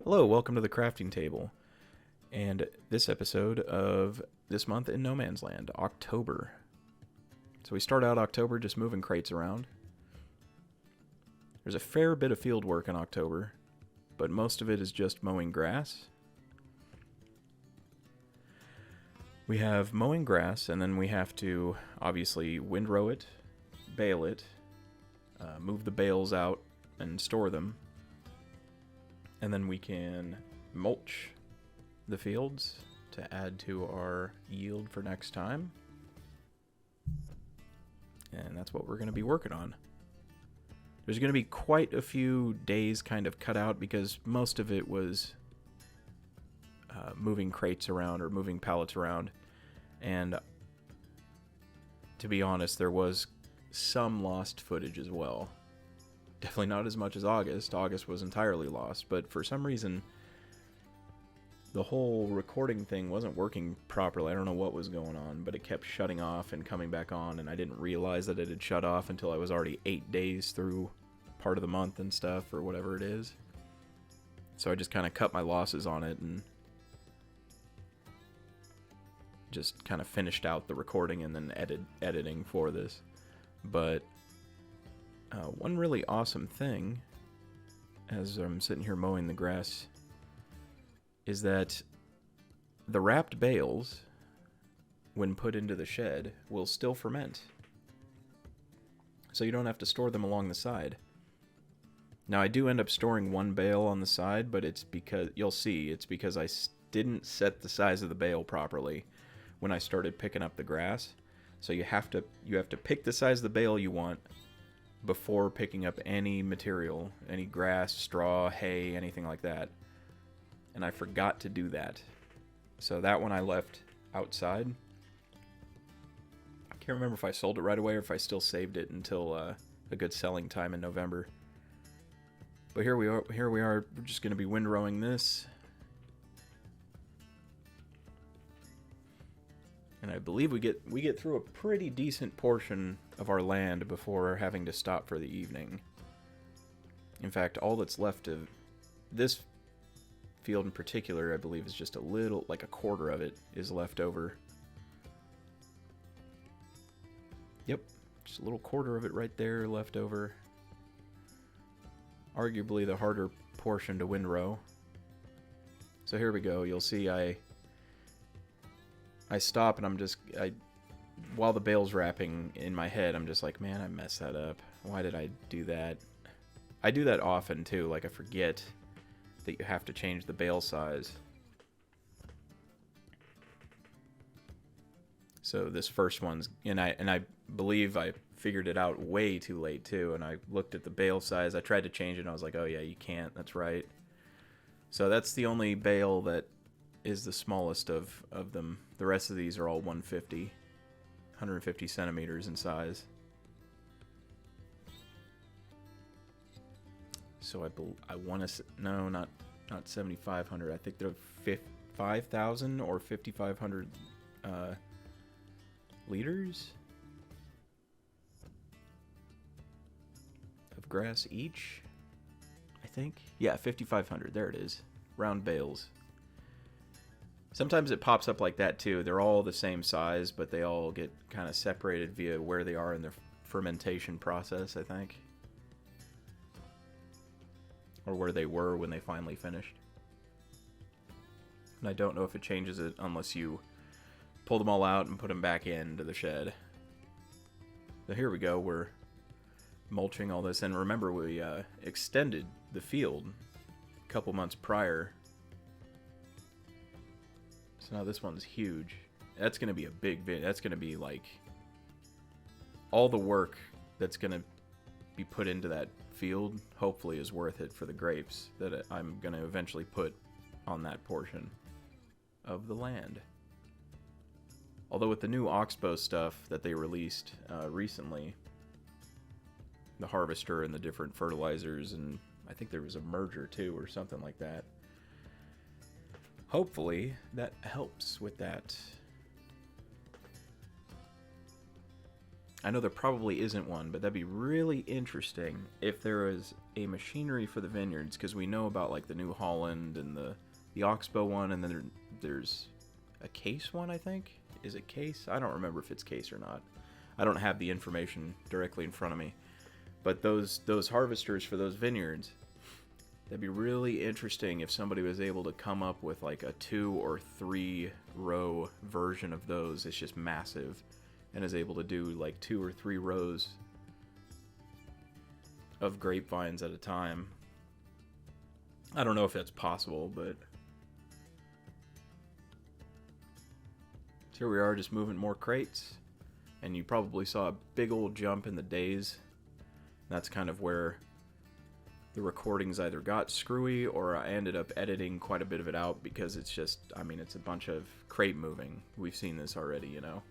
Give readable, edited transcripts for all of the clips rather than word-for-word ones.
Hello, welcome to the crafting table, and this episode of this month in No Man's Land, October. So we start out October just moving crates around. There's a fair bit of field work in October, but most of it is just mowing grass. We have mowing grass, and then we have to obviously windrow it, bale it, move the bales out, and store them. And then we can mulch the fields to add to our yield for next time. And that's what we're going to be working on. There's going to be quite a few days kind of cut out because most of it was moving crates around or moving pallets around. And to be honest, there was some lost footage as well. Definitely not as much as August. August was entirely lost, but for some reason, the whole recording thing wasn't working properly. I don't know what was going on, but it kept shutting off and coming back on, and I didn't realize that it had shut off until I was already 8 days through part of the month and stuff, or whatever it is. So I just kind of cut my losses on it and just kind of finished out the recording and then editing for this. But one really awesome thing, as I'm sitting here mowing the grass, is that the wrapped bales, when put into the shed, will still ferment. So you don't have to store them along the side. Now I do end up storing one bale on the side, but it's because, you'll see, it's because I didn't set the size of the bale properly when I started picking up the grass. So you have to pick the size of the bale you want before picking up any material, any grass, straw, hay, anything like that. And I forgot to do that. So that one I left outside. I can't remember if I sold it right away or if I still saved it until a good selling time in November. But here we are. We're just going to be windrowing this. And I believe we get through a pretty decent portion of our land before having to stop for the evening. In fact, all that's left of this field in particular, I believe, is just a little, like a quarter of it is left over. Yep, just a little quarter of it right there left over. Arguably the harder portion to windrow. So here we go. You'll see I stop and while the bale's wrapping in my head, I'm just like, man, I messed that up. Why did I do that? I do that often too, like I forget that you have to change the bale size. So this first one's, and I believe I figured it out way too late too, and I looked at the bale size, I tried to change it, and I was like, oh yeah, you can't, that's right. So that's the only bale that is the smallest of them. The rest of these are all 150 centimeters in size. So I want to, no, not 7,500. I think they're 5,000 or 5,500 liters of grass each, I think. Yeah, 5,500. There it is. Round bales. Sometimes it pops up like that too. They're all the same size, but they all get kind of separated via where they are in their fermentation process, I think. Or where they were when they finally finished. And I don't know if it changes it unless you pull them all out and put them back into the shed. So here we go. We're mulching all this. And remember, we extended the field a couple months prior. So now this one's huge. That's going to be a big video. That's going to be like all the work that's going to be put into that field hopefully is worth it for the grapes that I'm going to eventually put on that portion of the land. Although with the new Oxbow stuff that they released recently, the harvester and the different fertilizers, and I think there was a merger too or something like that. Hopefully that helps with that. I know there probably isn't one, but that'd be really interesting if there is a machinery for the vineyards, because we know about like the New Holland and the Oxbow one, and then there's a Case one, I think. Is it Case? I don't remember if it's Case or not. I don't have the information directly in front of me. But those harvesters for those vineyards, that'd be really interesting if somebody was able to come up with like a 2 or 3 row version of those. It's just massive and is able to do like 2 or 3 rows of grapevines at a time. I don't know if that's possible, but here we are, just moving more crates. And you probably saw a big old jump in the days. That's kind of where the recordings either got screwy or I ended up editing quite a bit of it out, because it's just, I mean, it's a bunch of crate moving. We've seen this already, you know.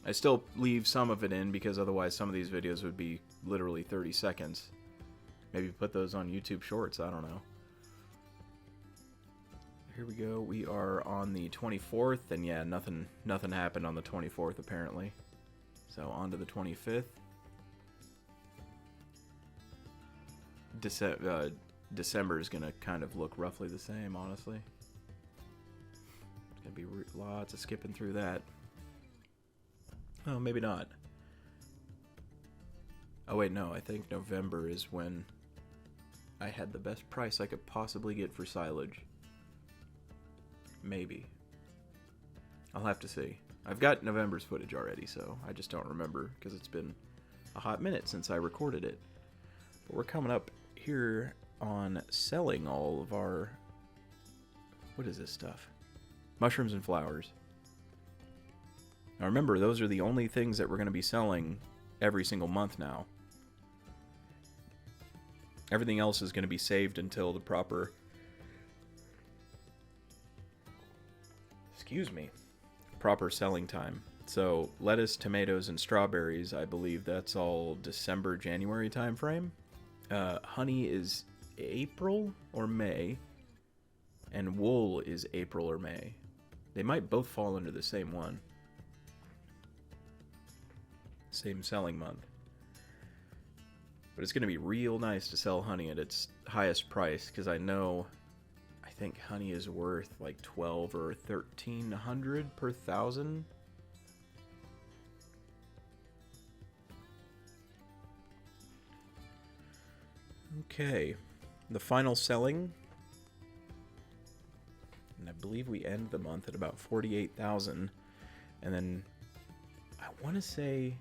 I still leave some of it in because otherwise some of these videos would be literally 30 seconds. Maybe put those on YouTube Shorts, I don't know. Here we go. We are on the 24th, and yeah, nothing happened on the 24th apparently. So on to the 25th. December is gonna kind of look roughly the same, honestly. It's gonna be lots of skipping through that. Oh, maybe not. Oh wait, no, I think November is when I had the best price I could possibly get for silage. Maybe. I'll have to see. I've got November's footage already, so I just don't remember because it's been a hot minute since I recorded it. But we're coming up here on selling all of our... What is this stuff? Mushrooms and flowers. Now remember, those are the only things that we're going to be selling every single month now. Everything else is going to be saved until the proper... proper selling time. So lettuce, tomatoes, and strawberries, I believe that's all December, January time frame. Honey is April or May, and wool is April or May. They might both fall under the same one. Same selling month. But it's going to be real nice to sell honey at its highest price, because I think honey is worth like 12 or 1300 per thousand. Okay, the final selling, and I believe we end the month at about 48,000, and then I want to say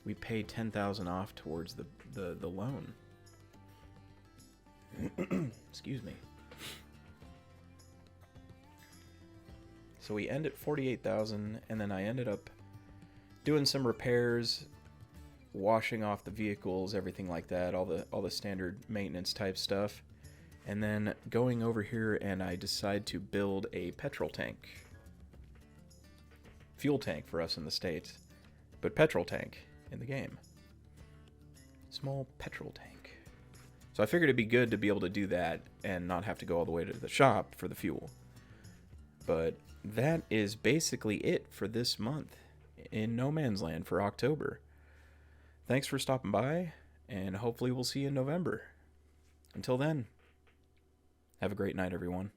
we pay 10,000 off towards the loan. Excuse me. So we end at 48,000, and then I ended up doing some repairs, washing off the vehicles, everything like that, all the standard maintenance type stuff, and then going over here, and I decide to build a petrol tank. Fuel tank for us in the States, but petrol tank in the game. Small petrol tank. So I figured it'd be good to be able to do that and not have to go all the way to the shop for the fuel. But that is basically it for this month in No Man's Land for October. Thanks for stopping by, and hopefully we'll see you in November. Until then, have a great night, everyone.